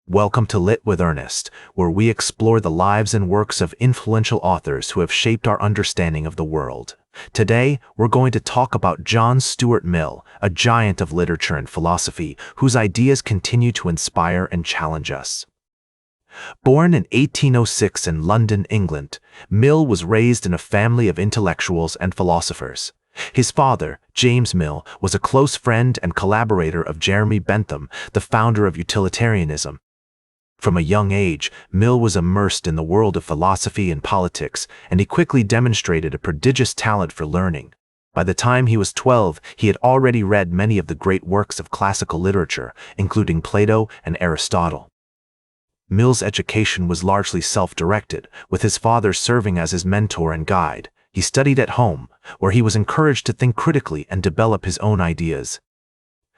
Welcome to LitWErnest, where we explore the lives and works of influential authors who have shaped our understanding of the world. Today, we're going to talk about John Stuart Mill, a giant of literature and philosophy whose ideas continue to inspire and challenge us. Born in 1806 in London, England, Mill was raised in a family of intellectuals and philosophers. His father, James Mill, was a close friend and collaborator of Jeremy Bentham, the founder of Utilitarianism. From a young age, Mill was immersed in the world of philosophy and politics, and he quickly demonstrated a prodigious talent for learning. By the time he was 12, he had already read many of the great works of classical literature, including Plato and Aristotle. Mill's education was largely self-directed, with his father serving as his mentor and guide. He studied at home, where he was encouraged to think critically and develop his own ideas.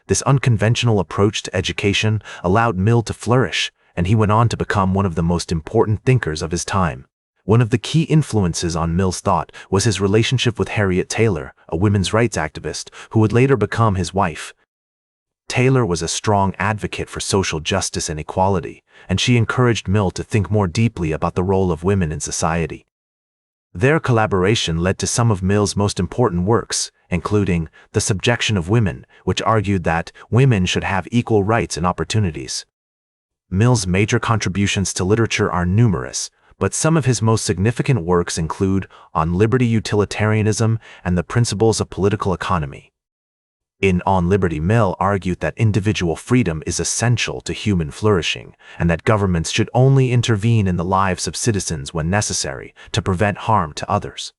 This unconventional approach to education allowed Mill to flourish, and he went on to become one of the most important thinkers of his time. One of the key influences on Mill's thought was his relationship with Harriet Taylor, a women's rights activist who would later become his wife. Taylor was a strong advocate for social justice and equality, and she encouraged Mill to think more deeply about the role of women in society. Their collaboration led to some of Mill's most important works, including The Subjection of Women, which argued that women should have equal rights and opportunities. Mill's major contributions to literature are numerous, but some of his most significant works include On Liberty, Utilitarianism, and The Principles of Political Economy. In On Liberty, Mill argued that individual freedom is essential to human flourishing, and that governments should only intervene in the lives of citizens when necessary to prevent harm to others.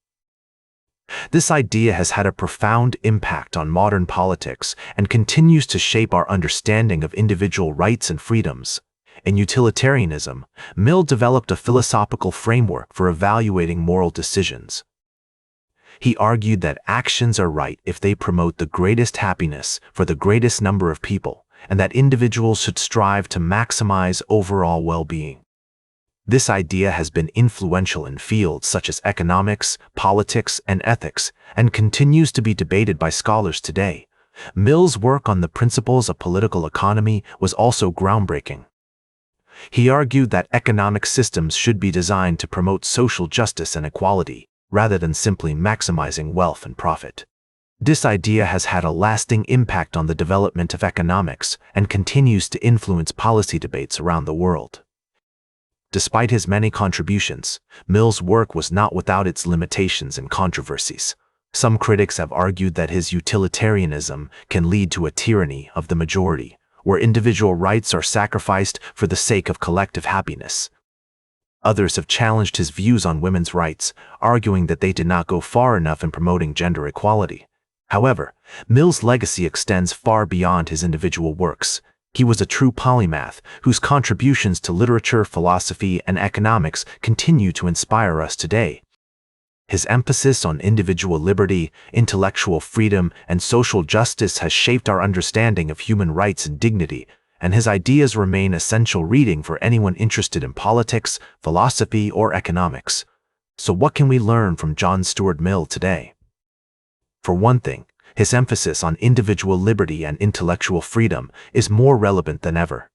This idea has had a profound impact on modern politics and continues to shape our understanding of individual rights and freedoms. In Utilitarianism, Mill developed a philosophical framework for evaluating moral decisions. He argued that actions are right if they promote the greatest happiness for the greatest number of people, and that individuals should strive to maximize overall well-being. This idea has been influential in fields such as economics, politics, and ethics, and continues to be debated by scholars today. Mill's work on the principles of political economy was also groundbreaking. He argued that economic systems should be designed to promote social justice and equality, rather than simply maximizing wealth and profit. This idea has had a lasting impact on the development of economics and continues to influence policy debates around the world. Despite his many contributions, Mill's work was not without its limitations and controversies. Some critics have argued that his utilitarianism can lead to a tyranny of the majority, where individual rights are sacrificed for the sake of collective happiness. Others have challenged his views on women's rights, arguing that they did not go far enough in promoting gender equality. However, Mill's legacy extends far beyond his individual works. He was a true polymath whose contributions to literature, philosophy, and economics continue to inspire us today. His emphasis on individual liberty, intellectual freedom, and social justice has shaped our understanding of human rights and dignity, and his ideas remain essential reading for anyone interested in politics, philosophy, or economics. So what can we learn from John Stuart Mill today? For one thing, his emphasis on individual liberty and intellectual freedom is more relevant than ever.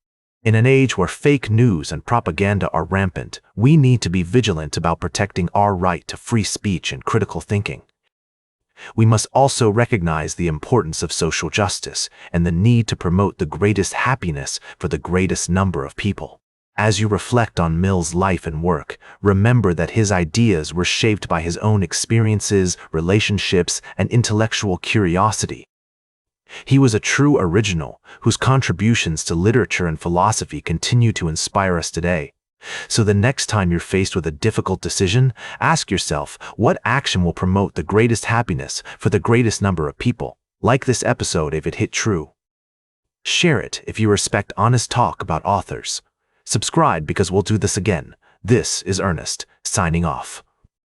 In an age where fake news and propaganda are rampant, we need to be vigilant about protecting our right to free speech and critical thinking. We must also recognize the importance of social justice and the need to promote the greatest happiness for the greatest number of people. As you reflect on Mill's life and work, remember that his ideas were shaped by his own experiences, relationships, and intellectual curiosity. He was a true original whose contributions to literature and philosophy continue to inspire us today. So the next time you're faced with a difficult decision, ask yourself, what action will promote the greatest happiness for the greatest number of people? Like this episode if it hit true. Share it if you respect honest talk about authors. Subscribe because we'll do this again. This is Ernest, signing off.